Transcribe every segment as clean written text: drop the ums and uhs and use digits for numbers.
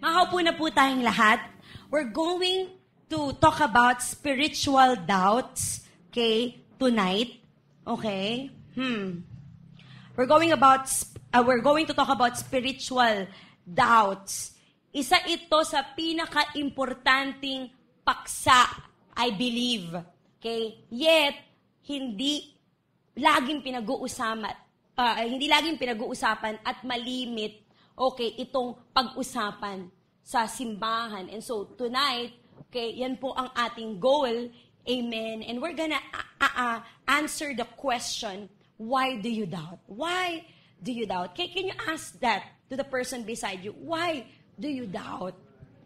Makaupo na po tayong lahat. We're going to talk about spiritual doubts, okay, tonight. Okay? We're going to talk about spiritual doubts. Isa ito sa pinaka-importanting paksa, I believe. Okay? Yet, hindi laging pinag-uusapan at malimit, okay, itong pag-usapan sa simbahan. And so, tonight, okay, yan po ang ating goal. Amen. And we're gonna answer the question, why do you doubt? Why do you doubt? Okay, can you ask that to the person beside you? Why do you doubt?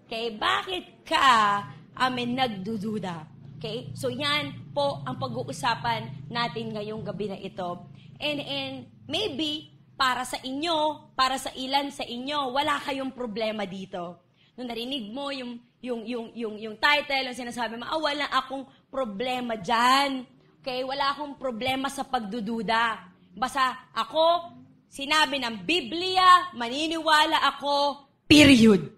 Okay, bakit ka nagdududa? Okay, so yan po ang pag-uusapan natin ngayong gabi na ito. And maybe, para sa inyo, para sa ilan sa inyo, wala kayong problema dito. Nung narinig mo yung title, yung sinasabi mo, wala akong problema dyan. Okay, wala akong problema sa pagdududa. Basta ako, sinabi ng Biblia, maniniwala ako, period.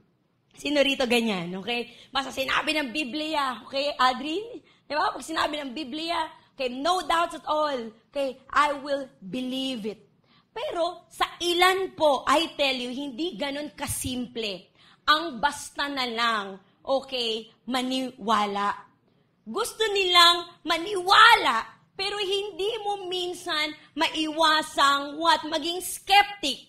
Sino rito ganyan, okay? Basta sinabi ng Biblia, okay, Adrian? Diba? Pag sinabi ng Biblia, okay, no doubts at all, okay, I will believe it. Pero sa ilan po, I tell you, hindi ganun kasimple. Ang basta na lang, okay, maniwala. Gusto nilang maniwala, pero hindi mo minsan maiwasang maging skeptic.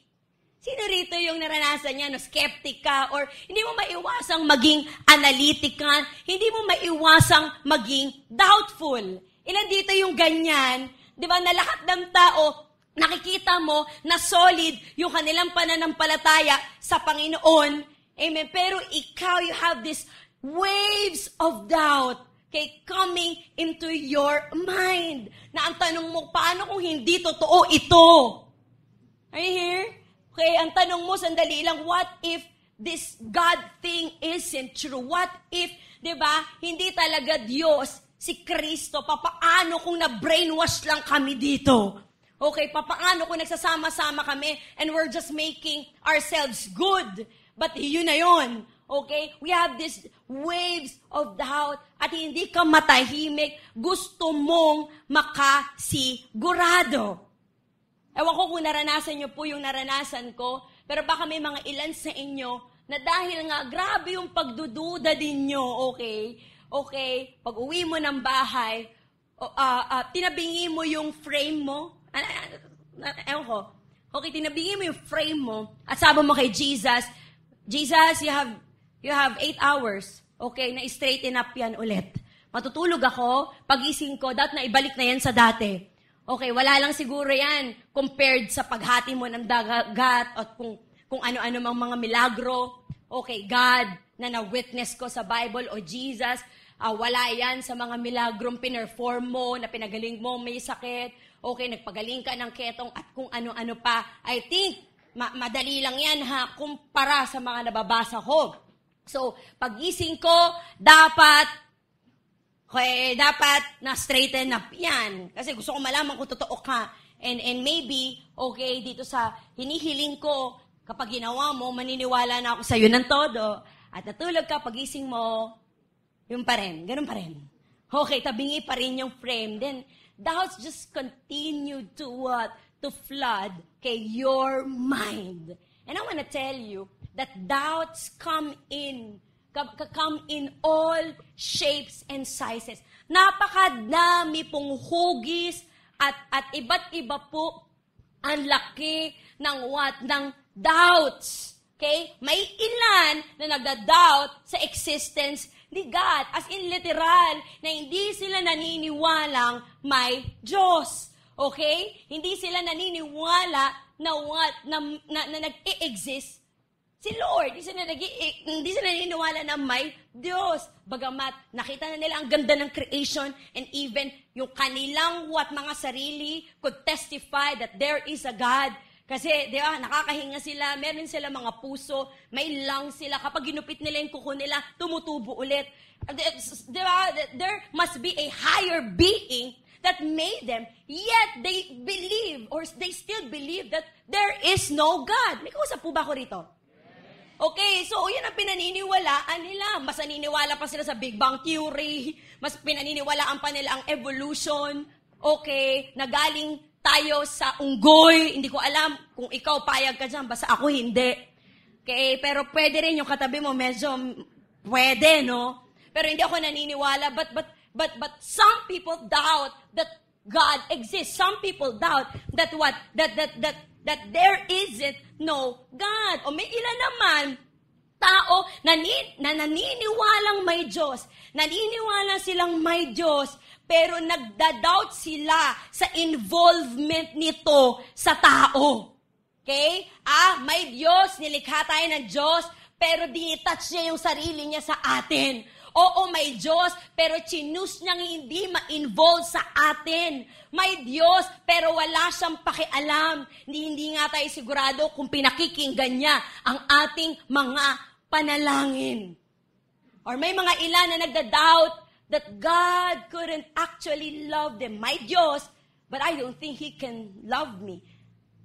Sino rito yung naranasan niya, skeptic ka, or hindi mo maiwasang maging analytic ka, hindi mo maiwasang maging doubtful. Ilan dito yung ganyan, di ba, na lahat ng tao, nakikita mo na solid yung kanilang pananampalataya sa Panginoon. Amen. Pero ikaw, you have these waves of doubt, okay, coming into your mind. Na ang tanong mo, paano kung hindi totoo ito? Are you here? Okay, ang tanong mo, sandali lang, what if this God thing isn't true? What if, di ba, hindi talaga Diyos, si Kristo, papaano kung na-brainwash lang kami dito? Okay, papaano kung nagsasama-sama kami and we're just making ourselves good? But yun na yun. Okay? We have these waves of doubt at hindi ka matahimik, gusto mong makasigurado. Ewan ko kung naranasan nyo po yung naranasan ko, pero baka may mga ilan sa inyo na dahil nga grabe yung pagdududa din nyo, okay? Okay, pag uwi mo ng bahay, tinabingi mo yung frame mo, ewan ko. Okay, tinabingin mo yung frame mo at sabi mo kay Jesus, Jesus, you have 8 hours. Okay, na-straighten up yan ulit. Matutulog ako, pagising ko, dapat na ibalik na yan sa dati. Okay, wala lang siguro yan compared sa paghati mo ng dagat at kung ano-ano mang mga milagro. Okay, God na na-witness ko sa Bible o Jesus, wala yan sa mga milagrong pinerform mo, na pinagaling mo may sakit. Okay, nagpagaling ka ng ketong at kung ano-ano pa. I think, madali lang yan kumpara sa mga nababasa ko. So, pagising ko, dapat na-straighten up yan. Kasi gusto ko malaman kung totoo ka. And maybe, okay, dito sa hinihiling ko, kapag ginawa mo, maniniwala na ako sa'yo ng todo. At natulog ka, pagising mo, yun pa rin, ganun pa rin. Okay, tabingi pa rin yung frame. Then, doubts just continue to flood, okay, your mind. And I want to tell you that doubts come in all shapes and sizes. Napakadami pong hugis at iba't iba po ang laki ng doubts. Okay? May ilan na nagda-doubt sa existence ni God. As in literal, na hindi sila naniniwalang may Diyos. Okay? Hindi sila naniniwala na nag-i-exist si Lord. Hindi sila naniniwala na may Diyos. Bagamat nakita na nila ang ganda ng creation and even yung kanilang mga sarili could testify that there is a God. Kasi, di ba, nakakahinga sila, meron sila mga puso, may lungs sila. Kapag ginupit nila yung kuko nila, tumutubo ulit. Di ba, there must be a higher being that made them, yet they believe, or they still believe that there is no God. May kausap po ba ako rito? Okay, so yun ang pinaniniwalaan nila. Mas naniniwala pa sila sa Big Bang Theory. Mas pinaniniwalaan pa nila ang evolution. Okay, nagaling tayo sa unggoy. Hindi ko alam kung ikaw payag ka dyan, basta ako hindi. Okay, pero pwede rin yung katabi mo, medyo pwede, no? Pero hindi ako naniniwala. But some people doubt that God exists. Some people doubt that what? That there isn't no God. O may ilan naman tao na naniniwalang may Diyos. Naniniwala silang may Diyos, pero nagda-doubt sila sa involvement nito sa tao. Okay? May Diyos, nilikha tayo ng Diyos, pero dinitouch niya yung sarili niya sa atin. Oo, may Diyos, pero chinus niyang hindi ma-involve sa atin. May Diyos, pero wala siyang pakialam. Hindi nga tayo sigurado kung pinakikinggan niya ang ating mga panalangin. Or may mga ilan na nagda-doubt that God couldn't actually love them. May Diyos, but I don't think He can love me.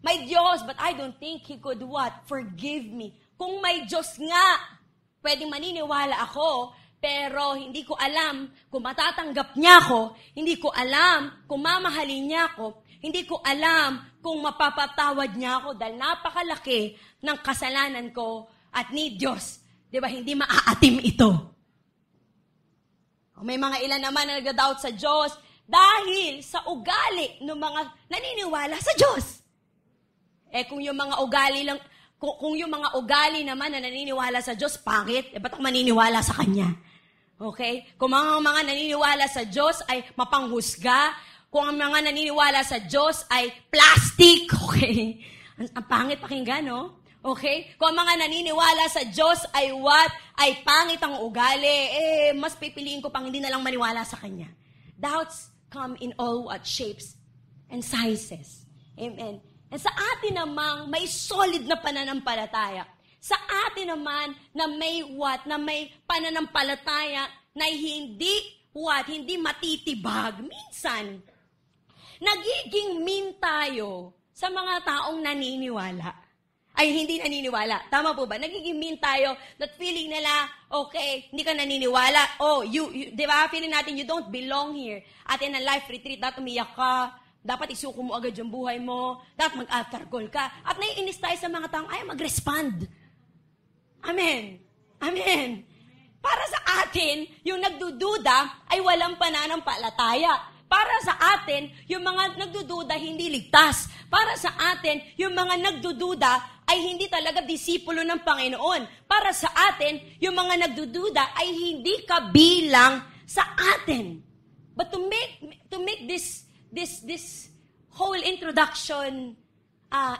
May Diyos, but I don't think He could what? Forgive me. Kung may Diyos nga, pwedeng maniniwala ako, pero hindi ko alam kung matatanggap niya ako, hindi ko alam kung mamahalin niya ako, hindi ko alam kung mapapatawad niya ako dahil napakalaki ng kasalanan ko at ni Diyos. Di ba? Hindi maaatim ito. May mga ilan naman na nagda-doubt sa Diyos dahil sa ugali ng mga naniniwala sa Diyos. Kung yung mga ugali lang, kung yung mga ugali naman na naniniwala sa Diyos, pangit, ba't ako maniniwala sa Kanya? Okay? Kung mga naniniwala sa Diyos ay mapanghusga, kung ang mga naniniwala sa Diyos ay plastic, okay? Ang pangit pakinggan, no? Okay? Kung ang mga naniniwala sa Diyos ay what? Ay pangit ang ugali, mas pipiliin ko pang hindi na lang maniwala sa Kanya. Doubts come in all what shapes and sizes. Amen. And sa atin namang may solid na pananampalataya. Sa atin naman na may what? Na may pananampalataya na hindi matitibag. Minsan, nagiging mean tayo sa mga taong naniniwala. Ay, hindi naniniwala. Tama po ba? Nagiging mean tayo that feeling nila, okay, hindi ka naniniwala. Oh, di ba? Feeling natin, you don't belong here. Atin ang life retreat, dapat umiyak ka. Dapat isuko mo agad yung buhay mo. Dapat mag-altar call ka. At naiinis tayo sa mga taong ayaw mag-respond. Amen. Amen. Para sa atin, yung nagdududa ay walang pananampalataya. Para sa atin, yung mga nagdududa hindi ligtas. Para sa atin, yung mga nagdududa ay hindi talaga disipulo ng Panginoon. Para sa atin, yung mga nagdududa ay hindi kabilang sa atin. But to make this whole introduction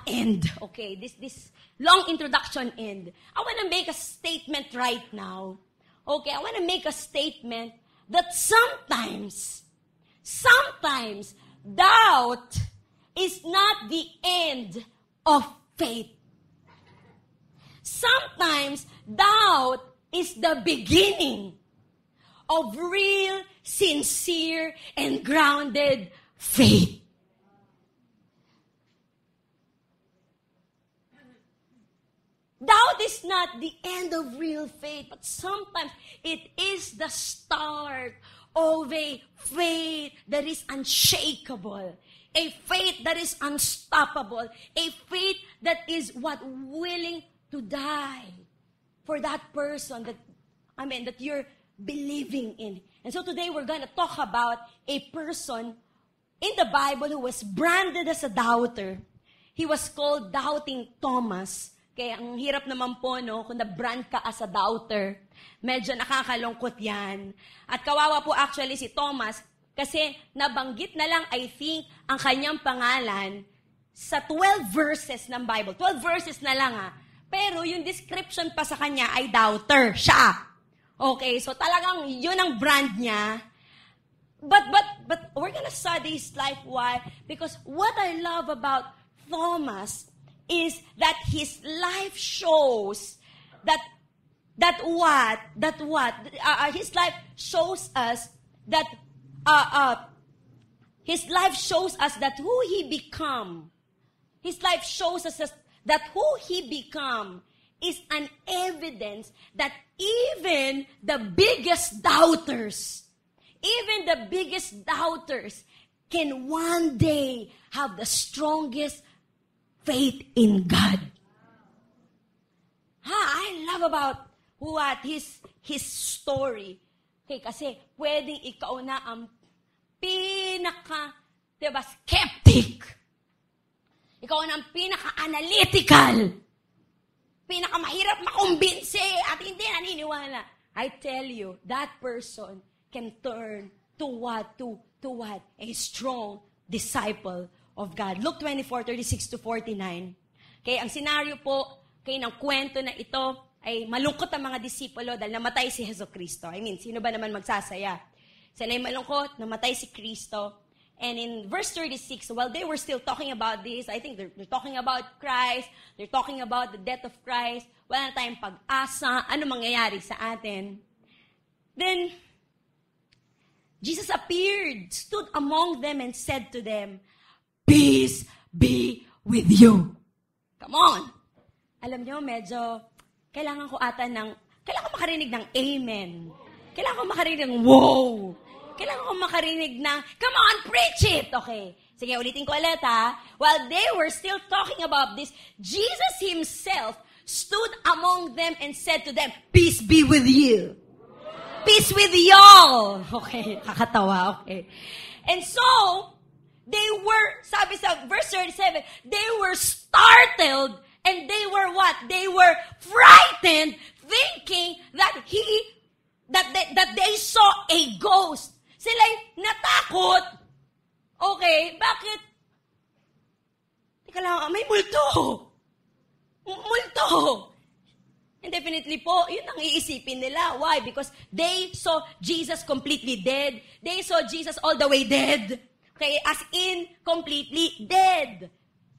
end, okay, this long introduction end, I want to make a statement right now. Okay, I want to make a statement that sometimes doubt is not the end of faith. Sometimes doubt is the beginning of real, sincere, and grounded faith. Doubt is not the end of real faith, but sometimes it is the start of a faith that is unshakable, a faith that is unstoppable, a faith that is willing to die for that person that you're believing in. And so today we're going to talk about a person in the Bible who was branded as a doubter. He was called Doubting Thomas. Kaya ang hirap naman po, no, kung na-brand ka as a doubter. Medyo nakakalungkot yan. At kawawa po actually si Thomas kasi nabanggit na lang, I think, ang kanyang pangalan sa 12 verses ng Bible. 12 verses na lang, Pero yung description pa sa kanya ay doubter. Siya. Okay, so talagang yun ang brand niya. But we're gonna study his life. Why? Because what I love about Thomas is that his life shows his life shows us that his life shows us that who he become. His life shows us that who he become is an evidence that even the biggest doubters can one day have the strongest faith in God. I love about his story. Okay, kasi pwedeng ikaw na ang skeptic. Ikaw na ang pinaka-analytical. Pinakamahirap makumbinsi at hindi naniniwala. I tell you, that person can turn to what? A strong disciple of God. Luke 24:36-49. Okay, ang senaryo po ng kwento na ito ay malungkot ang mga disipulo dahil namatay si Jesucristo. Sino ba naman magsasaya? Sana'y malungkot, namatay si Kristo. And in verse 36, while they were still talking about this, I think they're talking about Christ, they're talking about the death of Christ, wala na tayong pag-asa, ano mangyayari sa atin. Then, Jesus appeared, stood among them, and said to them, "Peace be with you." Come on! Alam nyo, medyo, kailangan ko makarinig ng amen. Kailangan ko makarinig ng wow. Kailangan ko makarinig ng, come on, preach it! Okay. Sige, ulitin ko ulit ha. While they were still talking about this, Jesus himself stood among them and said to them, "Peace be with you." Peace with y'all. Okay, kakatawa, okay. And so, they were, sabi sa verse 37, they were startled and they were what? They were frightened, thinking that they saw a ghost. Sila'y natakot. Okay, bakit? Teka lang, may multo. Multo. And definitely po, yun ang iisipin nila. Why? Because they saw Jesus completely dead. They saw Jesus all the way dead. Okay, as in, completely dead.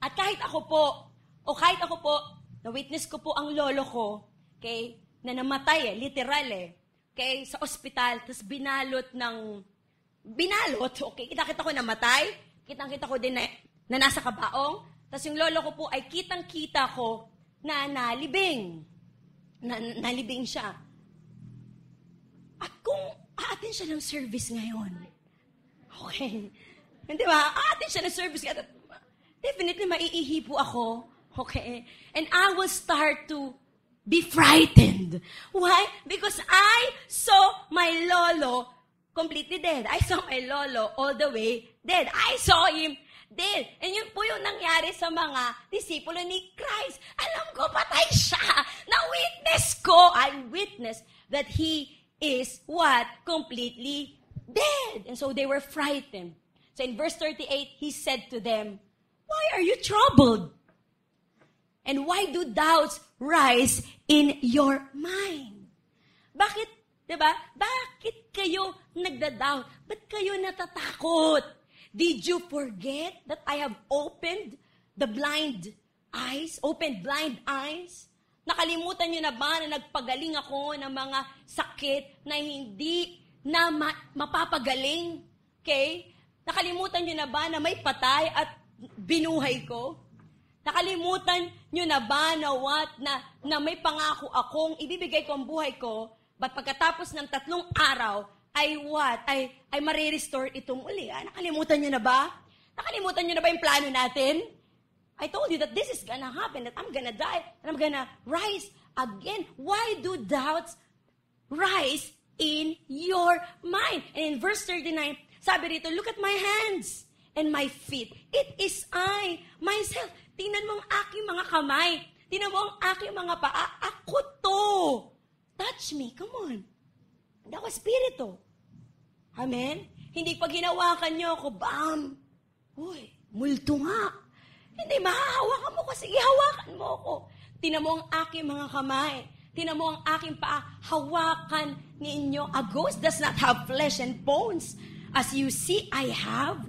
At kahit ako po, na-witness ko po ang lolo ko, okay, na namatay literal okay, sa ospital, tapos binalot, okay, kita ko namatay, kitang-kita ko din na nasa kabaong, tapos yung lolo ko po ay kitang-kita ko na nalibing. Nalibing siya. At kung aatin siya ng service ngayon, okay, hindi ba? Aatin siya ng service ngayon, definitely maiihi po ako, okay, and I will start to be frightened. Why? Because I saw my lolo completely dead. I saw my lolo all the way dead. I saw him dead. And yun po yung nangyari sa mga disipulo ni Christ. Alam ko, patay siya. I witnessed that he is what? Completely dead. And so they were frightened. So in verse 38, he said to them, "Why are you troubled? And why do doubts rise in your mind?" Bakit, diba? Bakit kayo nagda-doubt? Ba't kayo natatakot? Did you forget that I have opened blind eyes? Nakalimutan nyo na ba na nagpagaling ako ng mga sakit na hindi na mapapagaling? Okay? Nakalimutan nyo na ba na may patay at binuhay ko? Nakalimutan nyo na ba na may pangako akong ibibigay ko ang buhay ko, but pagkatapos ng 3 araw, ay marirestore itong uli. Nakalimutan nyo na ba? Nakalimutan nyo na ba yung plano natin? I told you that this is gonna happen, that I'm gonna die, and I'm gonna rise again. Why do doubts rise in your mind? And in verse 39, sabi rito, "Look at my hands and my feet. It is I, myself." Tingnan mo ang aking mga kamay. Tingnan mo ang aking mga paa. Ako to. Touch me. Come on. Hindi ako espiritu. Amen? Hindi pag hinawakan nyo ako, bam! Uy, multo nga. Hindi, mahahawakan mo ko. Sige, hawakan mo ako. Tingnan mo ang aking mga kamay. Tingnan mo ang aking paa. Hawakan ninyo. A ghost does not have flesh and bones. As you see, I have.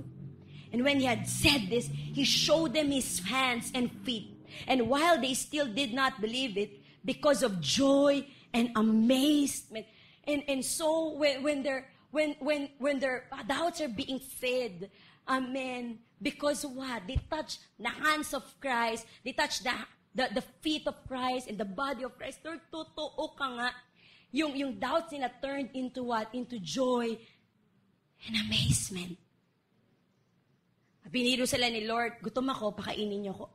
And when he had said this, he showed them his hands and feet. And while they still did not believe it, because of joy and amazement, and so when their doubts are being fed, amen, because what? They touched the hands of Christ, they touched the feet of Christ and the body of Christ. Lord, totoo ka nga. Yung doubts nila turned into what? Into joy and amazement. Biniro sila ni Lord, gutom ako, pakainin niyo ako.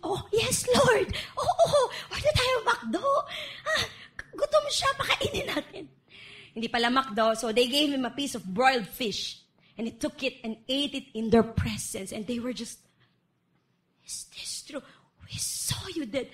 Oh, yes, Lord. Order tayo McDo. Gutom siya, pakainin natin. Hindi pala McDo, so they gave him a piece of broiled fish. And he took it and ate it in their presence. And they were just, is this true? We saw you dead.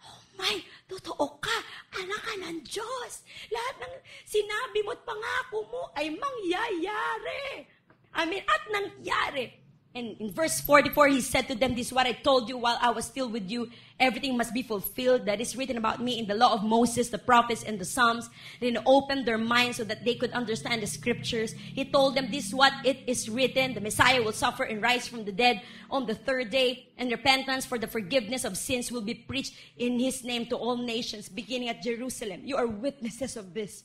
Oh my, totoo ka. Anak ka ng Diyos. Lahat ng sinabi mo at pangako mo ay mangyayari. Amen. At nangyari. And in verse 44, he said to them, this is what I told you while I was still with you. Everything must be fulfilled that is written about me in the law of Moses, the prophets, and the Psalms. Then he opened their minds so that they could understand the scriptures. He told them, this is what it is written. The Messiah will suffer and rise from the dead on the third day. And repentance for the forgiveness of sins will be preached in his name to all nations, beginning at Jerusalem. You are witnesses of this.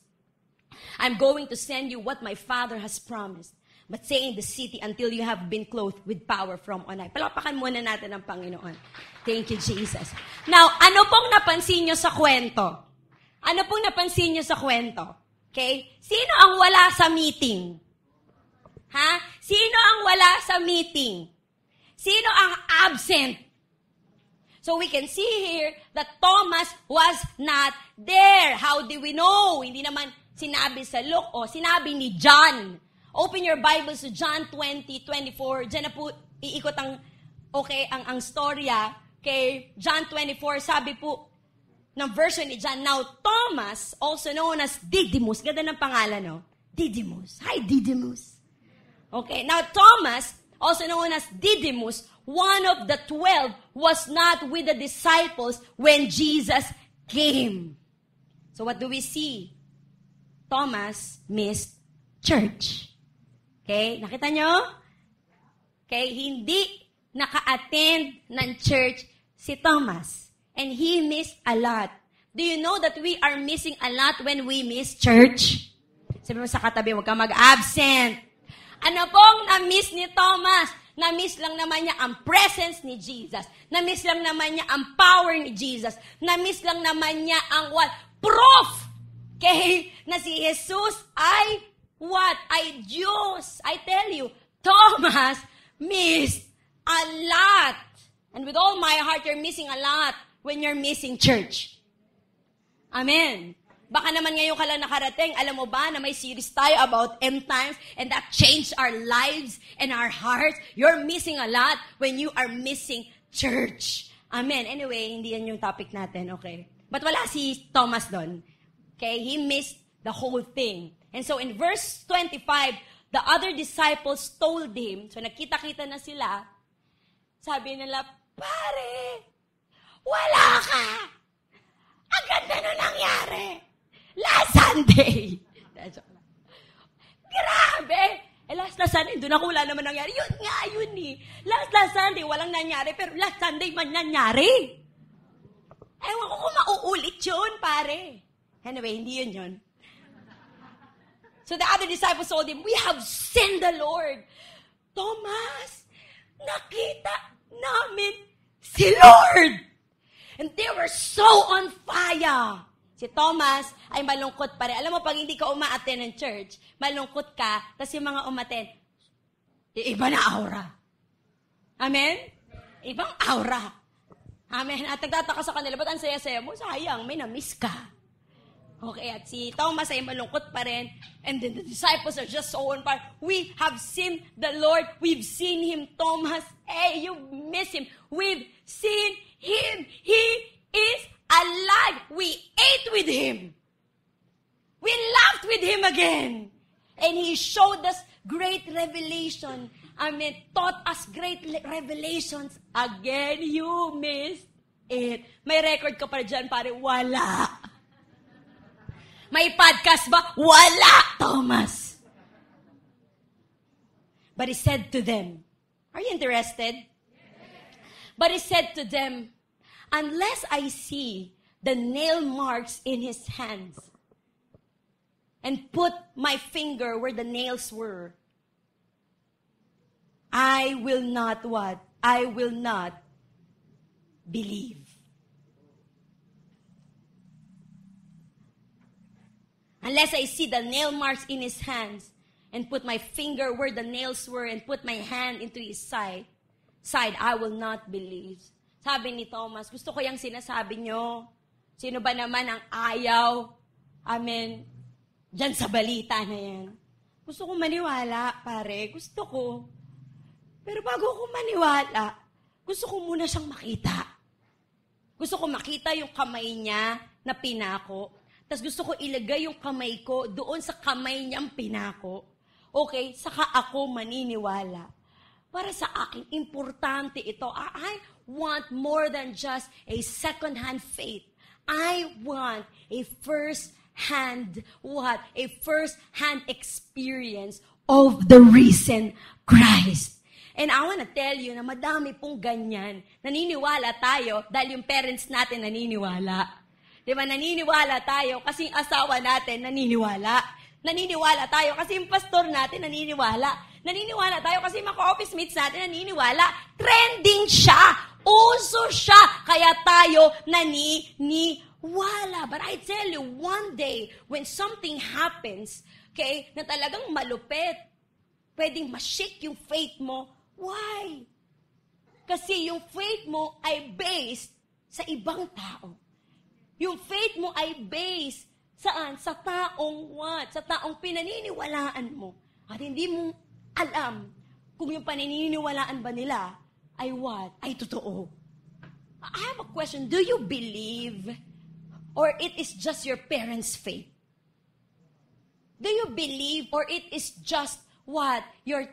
I'm going to send you what my Father has promised. But stay in the city until you have been clothed with power from on high. Palapakan muna natin ang Panginoon. Thank you, Jesus. Now, ano pong napansin nyo sa kwento? Ano pong napansin nyo sa kwento? Okay? Sino ang wala sa meeting? Ha? Sino ang wala sa meeting? Sino ang absent? So we can see here that Thomas was not there. How do we know? Hindi naman sinabi sa Luke o sinabi ni John. Open your Bibles to John 20:24. Diyan na po iikot ang storya kay John 24. Sabi po ng version ni John, now Thomas, also known as Didymus. Ganda ng pangalan, no? Didymus. Hi, Didymus. Okay, now Thomas, also known as Didymus, one of the 12, was not with the disciples when Jesus came. So what do we see? Thomas missed church. Okay, nakita nyo? Okay, hindi naka-attend ng church si Thomas. And he missed a lot. Do you know that we are missing a lot when we miss church? Sabi mo sa katabi, huwag ka mag-absent. Ano pong na-miss ni Thomas? Na-miss lang naman niya ang presence ni Jesus. Na-miss lang naman niya ang power ni Jesus. Na-miss lang naman niya ang what? Proof! Okay, na si Jesus ay what? Ay Diyos. I tell you, Thomas missed a lot. And with all my heart, you're missing a lot when you're missing church. Amen. Baka naman ngayon ka lang nakarating, alam mo ba na may series tayo about end times and that changed our lives and our hearts. You're missing a lot when you are missing church. Amen. Anyway, hindi yan yung topic natin, okay? But wala si Thomas doon. Okay? He missed the whole thing. And so in verse 25, the other disciples told him, so nakita-kita na sila, sabi nila, pare, wala ka! Ang ganda na nangyari! Last Sunday! Grabe! Last Sunday, doon ako wala naman nangyari. Yun nga, yun eh. Last Sunday, walang nangyari, pero last Sunday man nangyari. Ewan ko kung mauulit yun, pare. Anyway, hindi yun. So the other disciples told him, we have seen the Lord. Thomas, nakita namin si Lord. And they were so on fire. Si Thomas ay malungkot pa rin. Alam mo, pag hindi ka uma-attend ng church, malungkot ka, tapos yung mga umattend, iba na aura. Amen? Ibang aura. Amen? At nagtataka sa kanila, ba't ang saya-saya mo? Sayang, may na-miss ka. Okay, at si Thomas ay malungkot pa rin. And then the disciples are just so on fire. We have seen the Lord. We've seen Him, Thomas. Hey, you miss Him. We've seen Him. He is alive. We ate with Him. We laughed with Him again. And He showed us great revelation. Taught us great revelations. Again, you missed it. May record ka pa dyan, pare. Wala. May podcast ba? Wala, Thomas. But he said to them, are you interested? But he said to them, unless I see the nail marks in his hands and put my finger where the nails were, I will not what? I will not believe. Unless I see the nail marks in his hands and put my finger where the nails were and put my hand into his side, I will not believe. Sabi ni Thomas, gusto ko yung sinasabi nyo. Sino ba naman ang ayaw? Amen. Diyan sa balita na yan. Gusto ko maniwala, pare. Gusto ko. Pero bago ko maniwala, gusto ko muna siyang makita. Gusto ko makita yung kamay niya na pinako. Tapos gusto ko ilagay yung kamay ko doon sa kamay niyang pinako. Okay, saka ako maniniwala. Para sa akin, importante ito. I want more than just a second-hand faith. I want a first-hand, a first-hand experience of the risen Christ. And I want to tell you na madami pong ganyan. Naniniwala tayo dahil yung parents natin naniniwala. Diba, naniniwala tayo kasi yung asawa natin naniniwala. Naniniwala tayo kasi yung pastor natin naniniwala. Naniniwala tayo kasi yung mga office mates natin naniniwala. Trending siya. Uso siya. Kaya tayo naniniwala. But I tell you, one day, when something happens, okay, na talagang malupit, pwedeng ma-shake yung faith mo. Why? Kasi yung faith mo ay based sa ibang tao. Yung faith mo ay based saan? Sa taong what? Sa taong pinaniniwalaan mo. At hindi mo alam kung yung paniniwalaan ba nila ay what? Ay totoo. I have a question. Do you believe or it is just your parents' faith? Do you believe or it is just what? Your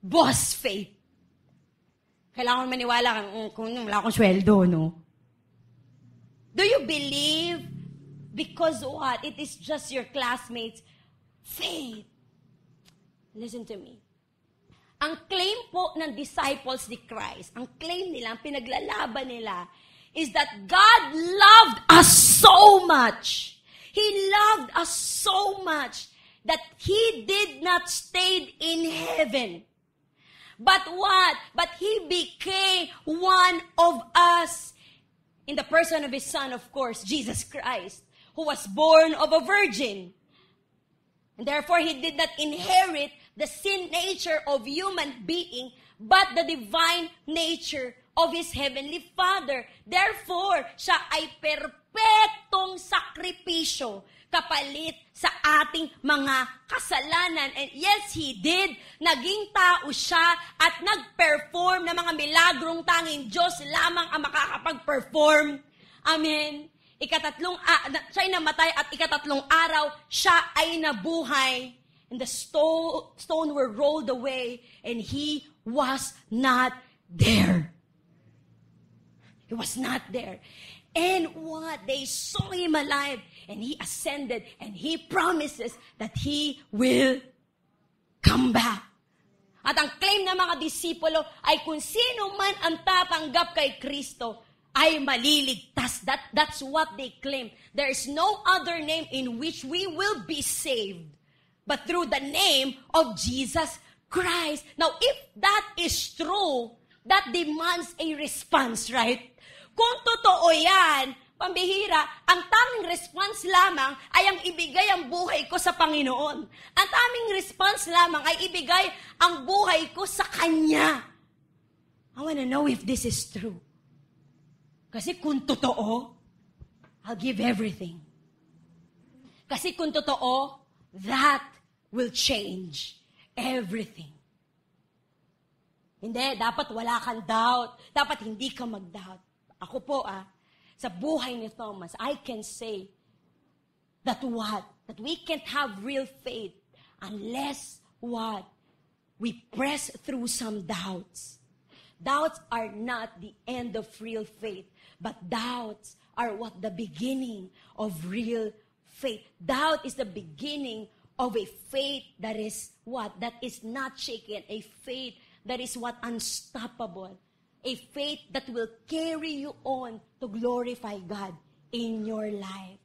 boss faith? Kailangan maniwala kung wala akong sweldo, no? Do you believe because what? It is just your classmates' faith. Listen to me. Ang claim po ng disciples ni Christ, ang claim nila, ang pinaglalaban nila, is that God loved us so much. He loved us so much that He did not stay in heaven. But what? But He became one of us. In the person of His Son, of course, Jesus Christ, who was born of a virgin. And therefore, He did not inherit the sin nature of human being, but the divine nature of His Heavenly Father. Therefore, siya ay perpektong sakripisyo kapalit sa ating mga kasalanan. And yes, He did. Naging tao siya at nag-perform ng mga milagrong tanging Diyos lamang ang makakapag-perform. Amen. Siya'y namatay at ikatatlong araw, siya ay nabuhay. And the stone were rolled away and He was not there. He was not there. And what? They saw Him alive and He ascended and He promises that He will come back. At ang claim ng mga disipulo ay kung sino man ang tatanggap kay Kristo ay maliligtas. That's what they claim. There is no other name in which we will be saved but through the name of Jesus Christ. Now, if that is true, that demands a response, right? Kung totoo yan, pambihira, ang tanging response lamang ay ang ibigay ang buhay ko sa Panginoon. Ang tanging response lamang ay ibigay ang buhay ko sa Kanya. I wanna know if this is true. Kasi kung totoo, I'll give everything. Kasi kung totoo, that will change everything. Hindi, dapat wala kang doubt. Dapat hindi ka mag-doubt. Ako po, sa buhay ni Thomas, I can say that what? That we can't have real faith unless what? We press through some doubts. Doubts are not the end of real faith, but doubts are what? The beginning of real faith. Doubt is the beginning of a faith that is what? That is not shaken. A faith that is what? Unstoppable. A faith that will carry you on to glorify God in your life.